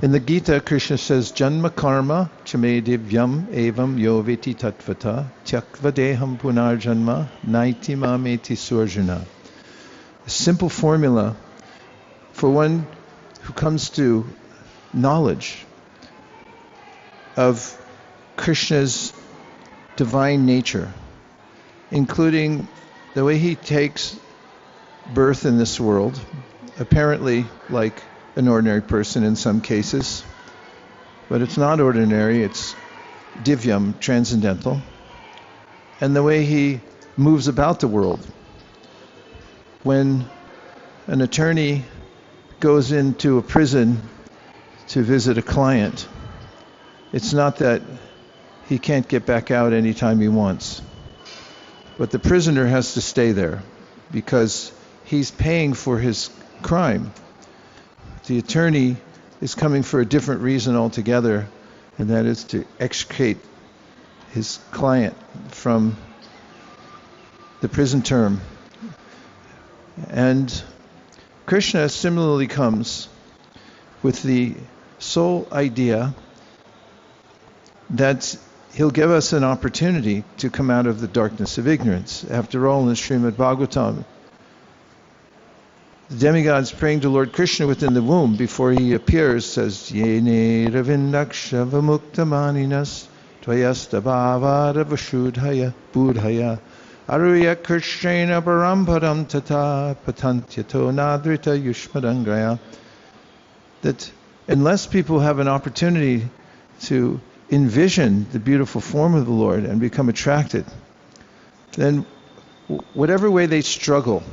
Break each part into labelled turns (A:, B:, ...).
A: In the Gītā, Krishna says, Janma karma chame divyam evam yo veti tattvata tyakva deham punarjanma naiti mameti surjana. A simple formula for one who comes to knowledge of Krishna's divine nature, including the way he takes birth in this world, apparently like an ordinary person in some cases, but it's not ordinary, it's divyam, transcendental, and the way he moves about the world. When an attorney goes into a prison to visit a client, it's not that he can't get back out anytime he wants, but the prisoner has to stay there because he's paying for his crime. The attorney is coming for a different reason altogether, and that is to extricate his client from the prison term. And Krishna similarly comes with the sole idea that he'll give us an opportunity to come out of the darkness of ignorance. After all, in the Śrīmad Bhāgavatam, the demigod's praying to Lord Krishna within the womb before he appears, says, Yene ravindaksha vamuktamaninas tvayastabhavara vashudhaya budhaya aruya krishrena paramparam tata patantyato nadrita yushmadangraya. That unless people have an opportunity to envision the beautiful form of the Lord and become attracted, then whatever way they struggle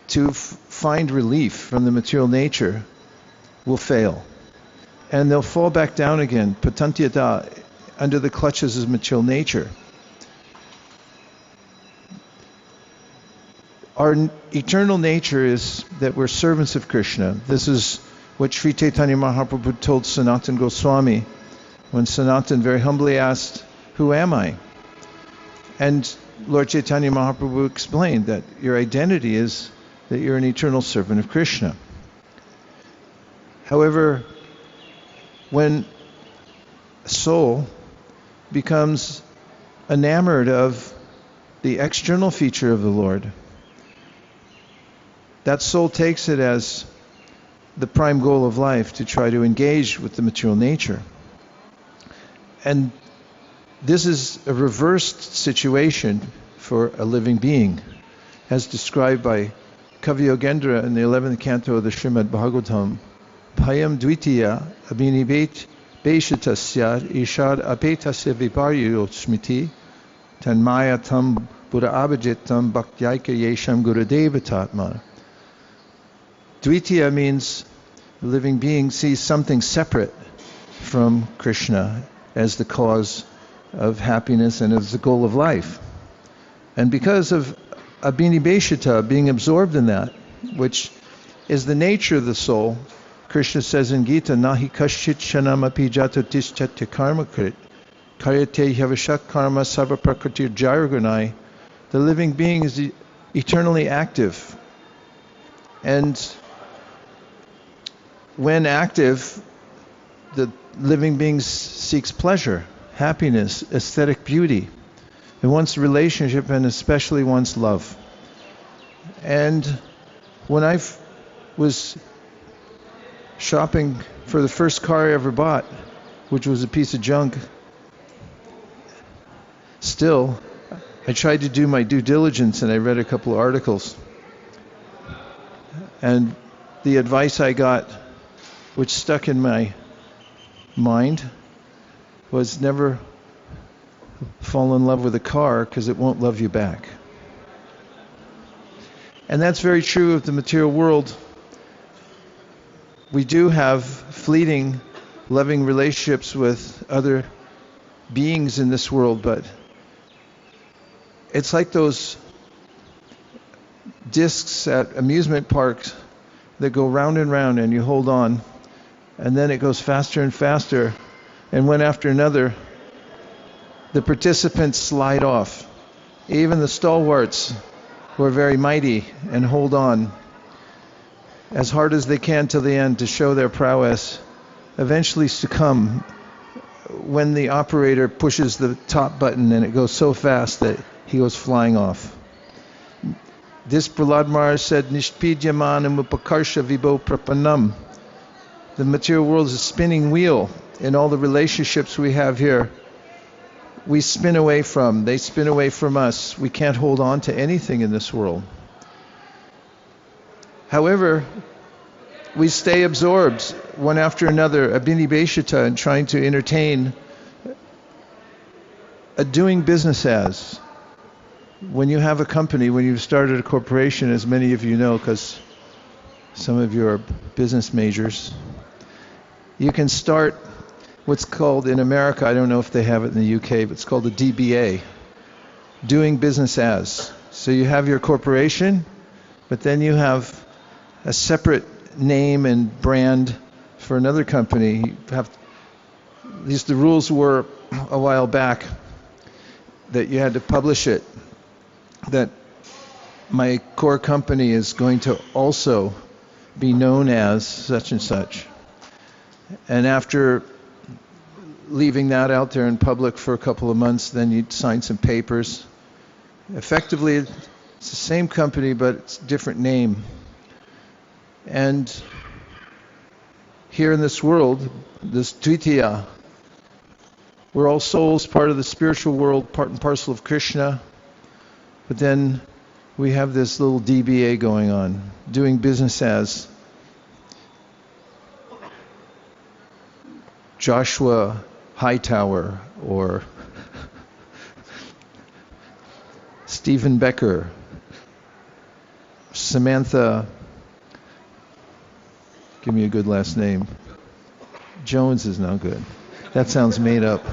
A: to find relief from the material nature will fail. And they'll fall back down again, patantyata, under the clutches of material nature. Our eternal nature is that we're servants of Krishna. This is what Sri Chaitanya Mahaprabhu told Sanatana Goswami when Sanatana very humbly asked, "Who am I?" And Lord Chaitanya Mahaprabhu explained that your identity is that you're an eternal servant of Krishna. However, when a soul becomes enamored of the external feature of the Lord, that soul takes it as the prime goal of life to try to engage with the material nature. And this is a reversed situation for a living being, as described by Kavi Yogendra in the 11th canto of the Śrīmad Bhāgavatam. Bhayam dvitiya abhinibet beshatasya ishad apetasya viparyo smiti tanmayatam buddha-abhajitam bhaktyayika yesham gurudeva tatma. Dvitiya means the living being sees something separate from Krishna as the cause of happiness and as the goal of life. And because of abhinibeshita, being absorbed in that, which is the nature of the soul, Krishna says in Gītā, Nahi kaśchit shanam api jato tischate karma krit, karyate yavashak karma sarva prakrtir jayagunai. The living being is eternally active. And when active, the living being seeks pleasure, happiness, aesthetic beauty. It wants relationship and especially wants love. And when I was shopping for the first car I ever bought, which was a piece of junk, still, I tried to do my due diligence and I read a couple of articles. And the advice I got, which stuck in my mind, was never fall in love with a car because it won't love you back. And that's very true of the material world. We do have fleeting, loving relationships with other beings in this world, but it's like those discs at amusement parks that go round and round and you hold on, and then it goes faster and faster, and one after another, the participants slide off. Even the stalwarts who are very mighty and hold on. as hard as they can till the end to show their prowess, eventually succumb when the operator pushes the top button and it goes so fast that he goes flying off. This Prahlad Maharaj said, Nishpidyamanam upakarsha vibho prapanam. The material world is a spinning wheel. In all the relationships we have here, we spin away from, they spin away from us. We can't hold on to anything in this world. However, we stay absorbed one after another, abhinibheshita, in trying to entertain a doing business as. When you have a company, when you've started a corporation, as many of you know, because some of you are business majors, you can start what's called in America, I don't know if they have it in the UK, but it's called a DBA, doing business as. So you have your corporation, but then you have a separate name and brand for another company. You have, at least the rules were a while back that you had to publish it, that my core company is going to also be known as such and such. And after leaving that out there in public for a couple of months, then you'd sign some papers. Effectively, it's the same company, but it's a different name. And here in this world, this Dvitiya, we're all souls, part of the spiritual world, part and parcel of Krishna. But then we have this little DBA going on, doing business as Joshua Hightower or Stephen Becker, Samantha, give me a good last name. Jones is no good. That sounds made up.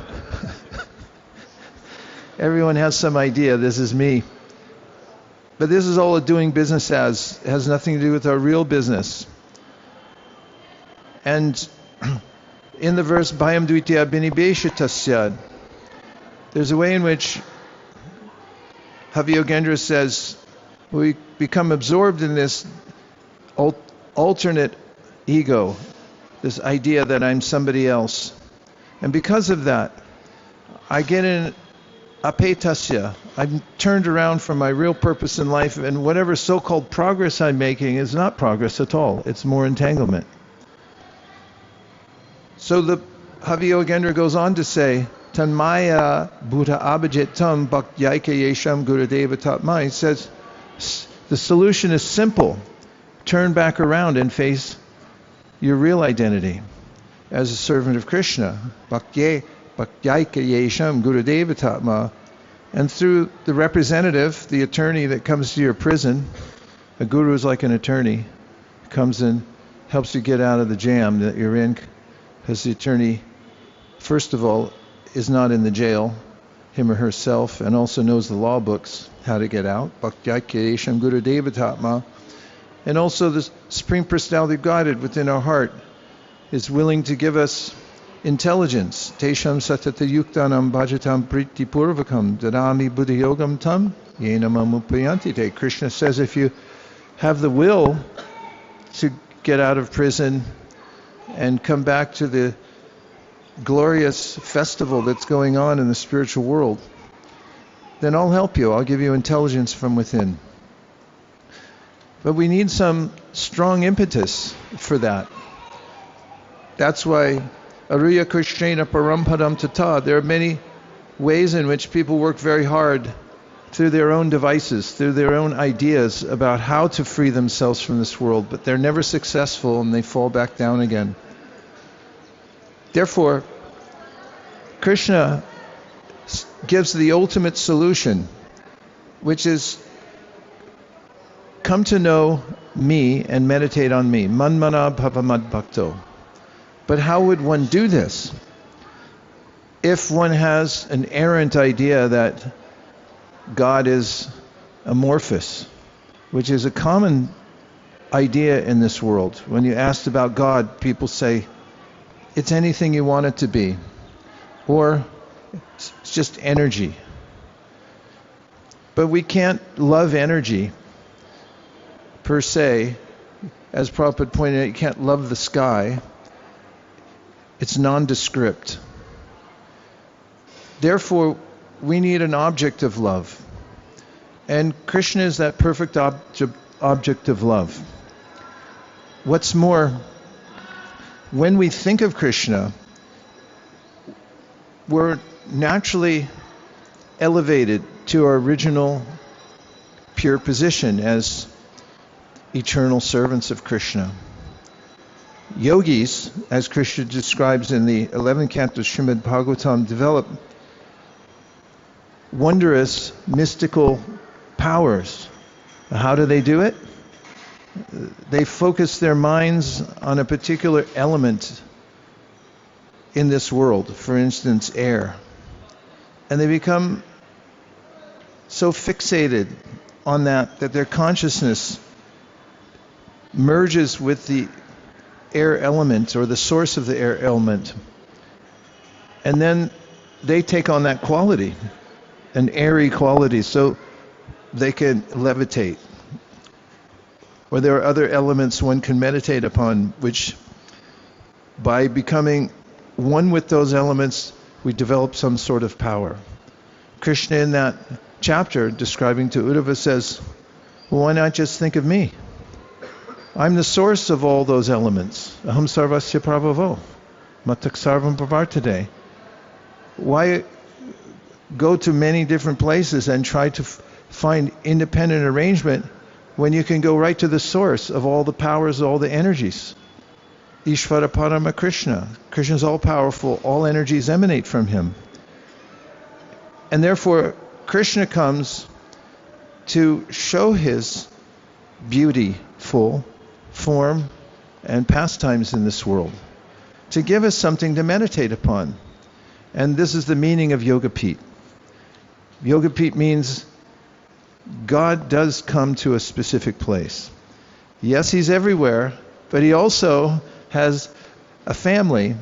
A: Everyone has some idea, this is me. But this is all a doing business as. It has nothing to do with our real business. And in the verse, Bhayam Dvitiya Abhinibheshatasya, there's a way in which Yogendra says we become absorbed in this alternate ego, this idea that I'm somebody else. And because of that, I get in apetasya. I'm turned around from my real purpose in life, and whatever so-called progress I'm making is not progress at all. It's more entanglement. So the Yogendra goes on to say, Tanmaya Bhuta Abhijit Tam Bhakyaika Yesham Gurudeva Tatma. He says, the solution is simple. Turn back around and face your real identity as a servant of Krishna. Bhakyaika Yesham Gurudeva Tatma. And through the representative, the attorney that comes to your prison, a guru is like an attorney, comes in, helps you get out of the jam that you're in, because the attorney, first of all, is not in the jail, him or herself, and also knows the law books, how to get out. Bhaktyakesham Guru Devatatma. And also the Supreme Personality of Godhead within our heart is willing to give us intelligence. Tesham satata yuktanam bhajatam priti purvakam dadami buddhi yogam tam yenamam upayantite. Krishna says if you have the will to get out of prison and come back to the glorious festival that's going on in the spiritual world, then I'll help you. I'll give you intelligence from within. But we need some strong impetus for that. That's why Aruya Krishnena Parampadam Tata, there are many ways in which people work very hard through their own devices, through their own ideas about how to free themselves from this world, but they're never successful and they fall back down again. Therefore, Krishna gives the ultimate solution, which is come to know me and meditate on me. Manmana bhavamad bhakto. But how would one do this? If one has an errant idea that God is amorphous, which is a common idea in this world. When you asked about God, people say, it's anything you want it to be. Or it's just energy. But we can't love energy per se as Prabhupada pointed out, you can't love the sky. It's nondescript. Therefore, we need an object of love. And Krishna is that perfect object of love. What's more, when we think of Krishna, we're naturally elevated to our original pure position as eternal servants of Krishna. Yogis, as Krishna describes in the 11th canto of Śrīmad Bhāgavatam, develop wondrous mystical powers. How do they do it? They focus their minds on a particular element in this world, for instance, air. And they become so fixated on that their consciousness merges with the air element or the source of the air element. And then they take on that quality, an airy quality, so they can levitate. Or there are other elements one can meditate upon, which by becoming one with those elements, we develop some sort of power. Krishna in that chapter describing to Uddhava says, well, why not just think of me? I'm the source of all those elements. Aham sarvasya prabhavo, matak sarvam pravartade. Why go to many different places and try to find independent arrangement when you can go right to the source of all the powers, all the energies? Ishvara Parama Krishna. Krishna is all powerful, all energies emanate from him. And therefore, Krishna comes to show his beautiful form and pastimes in this world, to give us something to meditate upon. And this is the meaning of Yogapīṭha. Yogapīṭha means God does come to a specific place. Yes, he's everywhere, but he also has a family,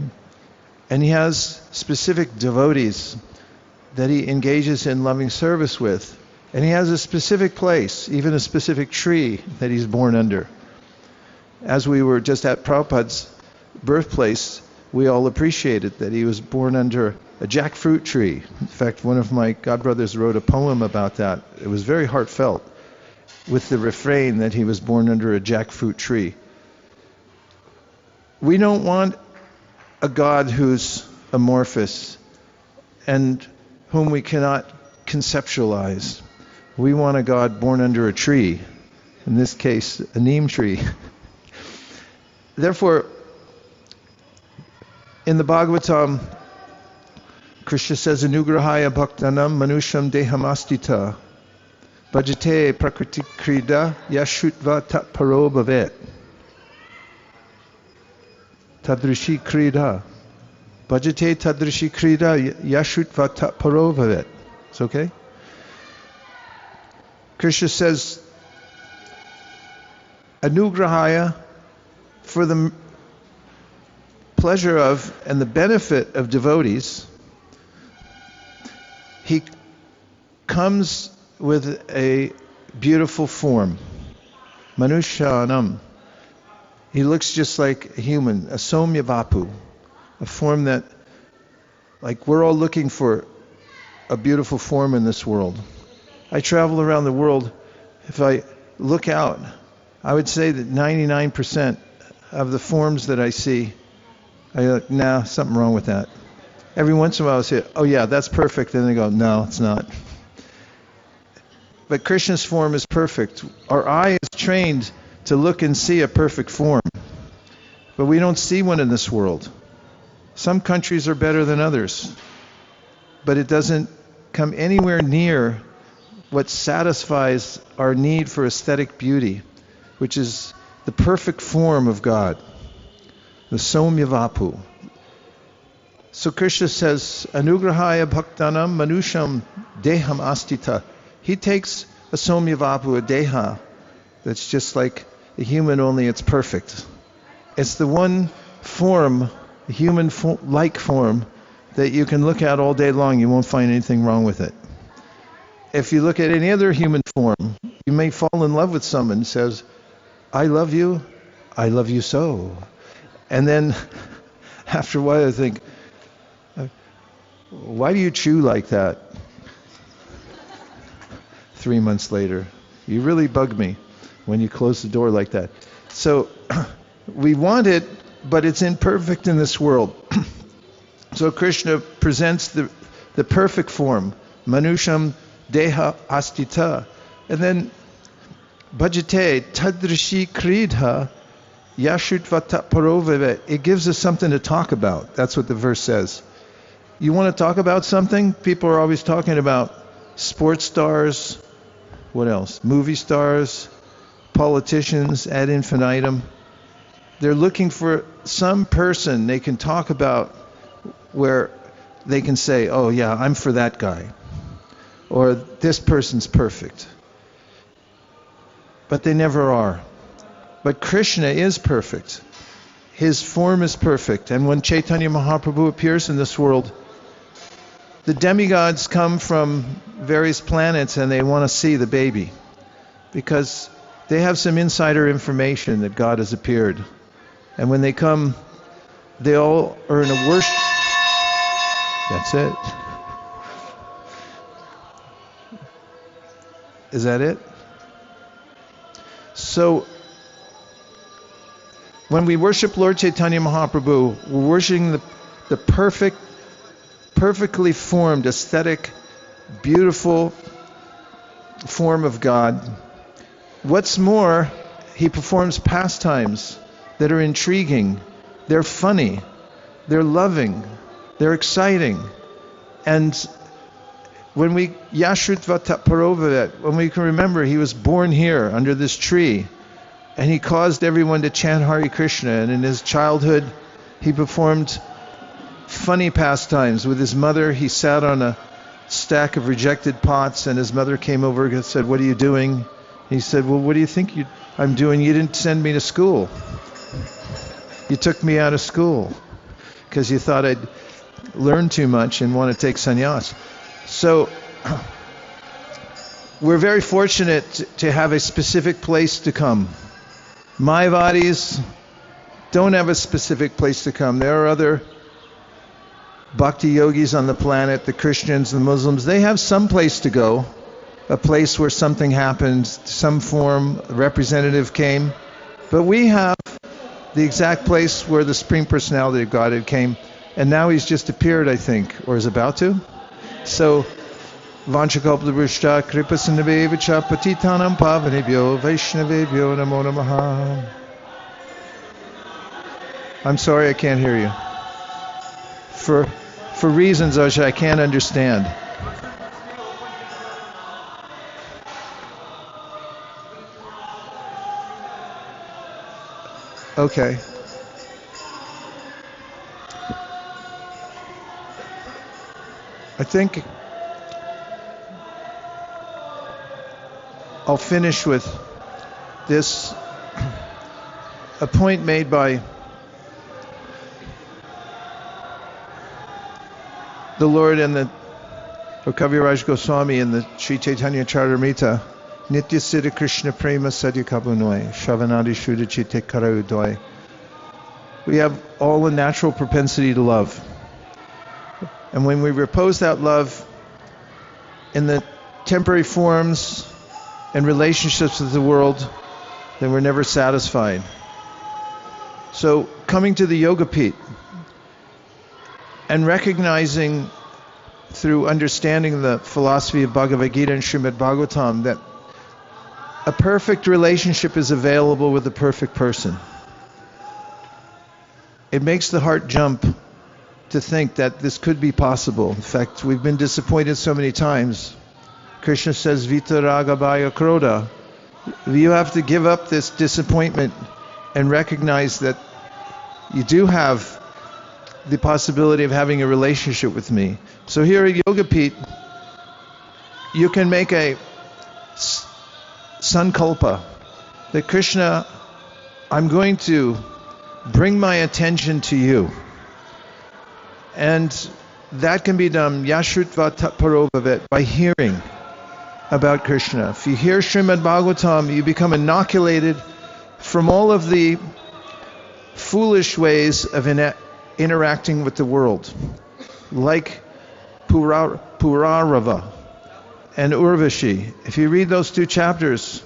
A: and he has specific devotees that he engages in loving service with. And he has a specific place, even a specific tree that he's born under. As we were just at Prabhupada's birthplace, we all appreciated that he was born under a jackfruit tree. In fact, one of my godbrothers wrote a poem about that. It was very heartfelt, with the refrain that he was born under a jackfruit tree. We don't want a God who's amorphous and whom we cannot conceptualize. We want a God born under a tree, in this case, a neem tree. Therefore, in the Bhagavatam, Krishna says, Anugrahaya bhaktanam manusham dehamastita bhajate prakriti krida śrutvā tat-paro bhavet. Tadrishi krida. Bhajate tadrishi krida śrutvā tat-paro bhavet. It's okay? Krishna says, Anugrahaya, for the pleasure of and the benefit of devotees, he comes with a beautiful form. Manushanam. He looks just like a human, a somya vapu, a form that, like, we're all looking for a beautiful form in this world. I travel around the world. If I look out, I would say that 99% of the forms that I see, I go, nah, something wrong with that. Every once in a while I say, oh yeah, that's perfect. And they go, no, it's not. But Krishna's form is perfect. Our eye is trained to look and see a perfect form. But we don't see one in this world. Some countries are better than others. But it doesn't come anywhere near what satisfies our need for aesthetic beauty, which is the perfect form of God, the somya vapu. So Krishna says, Anugrahaya bhaktanam manusham deham astita. He takes a somya vapu, a deha, that's just like a human, only it's perfect. It's the one form, a human-like form, that you can look at all day long. You won't find anything wrong with it. If you look at any other human form, you may fall in love with someone who says, I love you, I love you so. And then after a while I think, why do you chew like that? 3 months later, you really bug me when you close the door like that. So we want it, but it's imperfect in this world. So Krishna presents the perfect form, manusham deha astita. And then bhajate tadrishi kridha śrutvā tat-paro. It gives us something to talk about. That's what the verse says. You want to talk about something? People are always talking about sports stars, what else? Movie stars, politicians ad infinitum. They're looking for some person they can talk about where they can say, oh yeah, I'm for that guy. Or this person's perfect. But they never are. But Krishna is perfect. His form is perfect. And when Chaitanya Mahaprabhu appears in this world, the demigods come from various planets and they want to see the baby. Because they have some insider information that God has appeared. And when they come, they all are in a worship. That's it. Is that it? So, when we worship Lord Chaitanya Mahaprabhu, we're worshiping the perfectly formed, aesthetic, beautiful form of God. What's more, he performs pastimes that are intriguing, they're funny, they're loving, they're exciting. And when we śrutvā tat-paro, when we can remember he was born here under this tree, and he caused everyone to chant Hare Krishna, and in his childhood he performed funny pastimes with his mother. He sat on a stack of rejected pots, and his mother came over and said, what are you doing? He said, well, what do you think I'm doing? You didn't send me to school. You took me out of school because you thought I'd learn too much and want to take sannyas. So we're very fortunate to have a specific place to come. Mayavadis don't have a specific place to come. There are other bhakti yogis on the planet, the Christians, the Muslims. They have some place to go, a place where something happened, some form, a representative came. But we have the exact place where the Supreme Personality of Godhead came, and now he's just appeared, I think, or is about to. So, Vanchakalpatarushta Kripasinabhevacha Patitanam Pavanebhyo Vaishnavebhyo Namo Namaha. I'm sorry I can't hear you. For reasons which I can't understand. Okay. I think I'll finish with this, a point made by the Lord and the Kaviraj Goswami in the Sri Chaitanya Charitamrita. Nitya Siddha Krishna Prema Sadhya Kabunoi Shavanadi Shuddha Chitte Karaudoi. We have all a natural propensity to love. And when we repose that love in the temporary forms and relationships of the world, then we're never satisfied. So coming to the Yogapīṭha and recognizing through understanding the philosophy of Bhagavad Gītā and Śrīmad Bhāgavatam that a perfect relationship is available with the perfect person. It makes the heart jump to think that this could be possible. In fact, we've been disappointed so many times. Krishna says, Vita Raghava krodha. You have to give up this disappointment and recognize that you do have the possibility of having a relationship with me. So here at Yogapīṭha, you can make a sankalpa that Krishna, I'm going to bring my attention to you. And that can be done śrutvā tat-paro by hearing about Krishna. If you hear Śrīmad Bhāgavatam, you become inoculated from all of the foolish ways of interacting with the world, like Purūravā and Urvaśī. If you read those two chapters,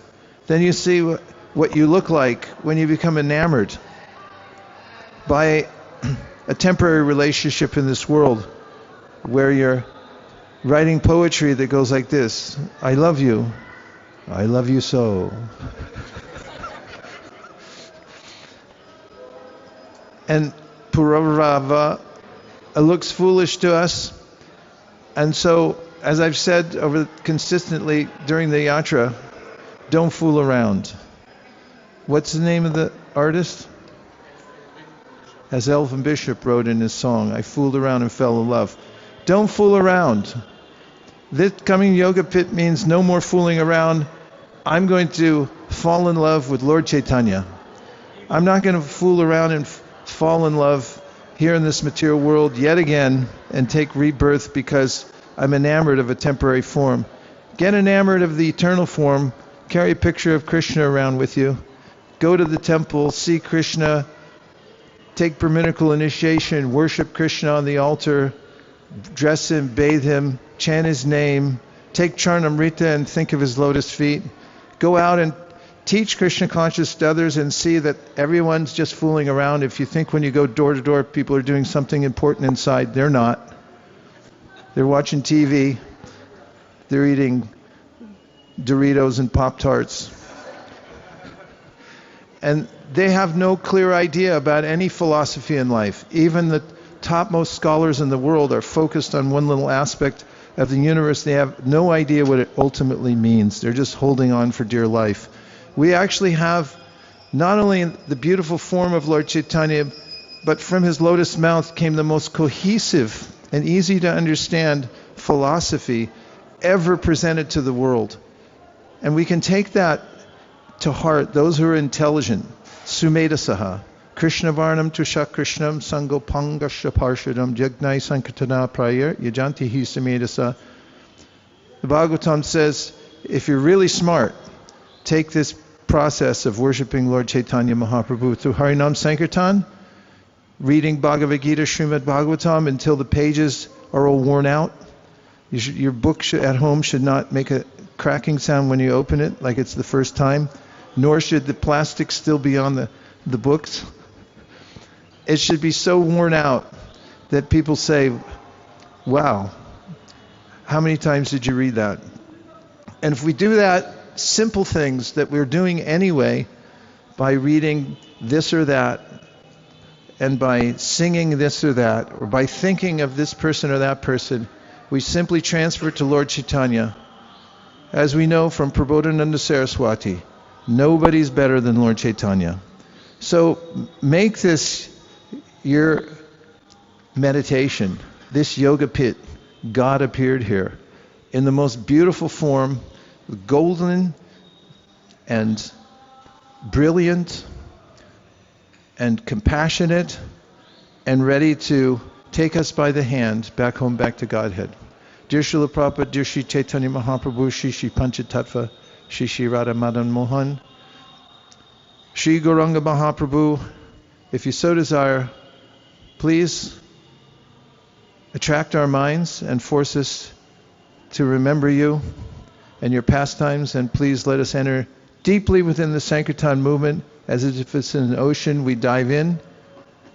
A: then you see what you look like when you become enamored by a temporary relationship in this world, where you're writing poetry that goes like this: I love you so. And Purūravā looks foolish to us. And so, as I've said consistently during the Yatra, don't fool around. What's the name of the artist? As Elvin Bishop wrote in his song, I fooled around and fell in love. Don't fool around. This coming Yogapīṭha means no more fooling around. I'm going to fall in love with Lord Chaitanya. I'm not going to fool around and fall in love here in this material world yet again and take rebirth because I'm enamored of a temporary form. Get enamored of the eternal form. Carry a picture of Krishna around with you. Go to the temple, see Krishna, take brahminical initiation, worship Krishna on the altar, dress him, bathe him, chant his name, take Charnamrita and think of his lotus feet. Go out and teach Krishna conscious to others and see that everyone's just fooling around. If you think when you go door to door people are doing something important inside, they're not. They're watching TV. They're eating Doritos and Pop-Tarts. And they have no clear idea about any philosophy in life. Even the topmost scholars in the world are focused on one little aspect of the universe. They have no idea what it ultimately means. They're just holding on for dear life. We actually have not only the beautiful form of Lord Chaitanya, but from his lotus mouth came the most cohesive and easy to understand philosophy ever presented to the world. And we can take that to heart, those who are intelligent. Sumedhasaha, Krishna Varnam Tusha Krishnam Sangopangasha Parshadam Jagnai Sankatana Prayar Yajanti Hi Sumedhasa. The Bhagavatam says, if you're really smart, take this process of worshiping Lord Chaitanya Mahaprabhu through Harinam Sankirtan, reading Bhagavad Gītā, Śrīmad Bhāgavatam until the pages are all worn out. Your book at home should not make a cracking sound when you open it, like it's the first time, nor should the plastic still be on the books. It should be so worn out that people say, wow, how many times did you read that? And if we do that, simple things that we're doing anyway, by reading this or that, and by singing this or that, or by thinking of this person or that person, we simply transfer it to Lord Chaitanya. As we know from Prabodhananda Saraswati, nobody's better than Lord Chaitanya. So make this your meditation, this Yogapīṭha. God appeared here in the most beautiful form, golden and brilliant and compassionate and ready to take us by the hand back home, back to Godhead. Dear Srila Prabhupada, dear Sri Chaitanya Mahaprabhu, Shri Panchatattva, Shri Radha Madan Mohan, Shri Gauranga Mahaprabhu, if you so desire, please attract our minds and force us to remember you and your pastimes, and please let us enter deeply within the Sankirtan movement, as if it's in an ocean. We dive in,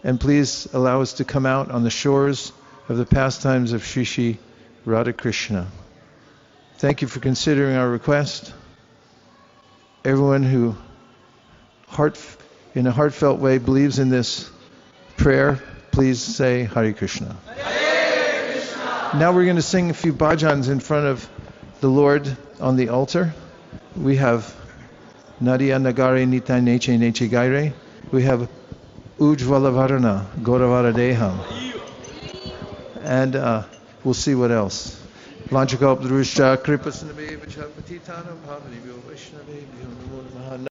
A: and please allow us to come out on the shores of the pastimes of Shri Shri Radha Krishna. Thank you for considering our request. Everyone who in a heartfelt way believes in this prayer, please say Hare Krishna.
B: Hare Krishna.
A: Now we're going to sing a few bhajans in front of the Lord on the altar. We have Nadiya Nagare Nitai Neche Neche Gaire. We have Ujvala Varana Gauravara Deham. And we'll see what else. Vanchakalpadruscha Kripasanabe Vachapatitanam Bhavani Vyo Vaishnabe Vyo Namo Namaha.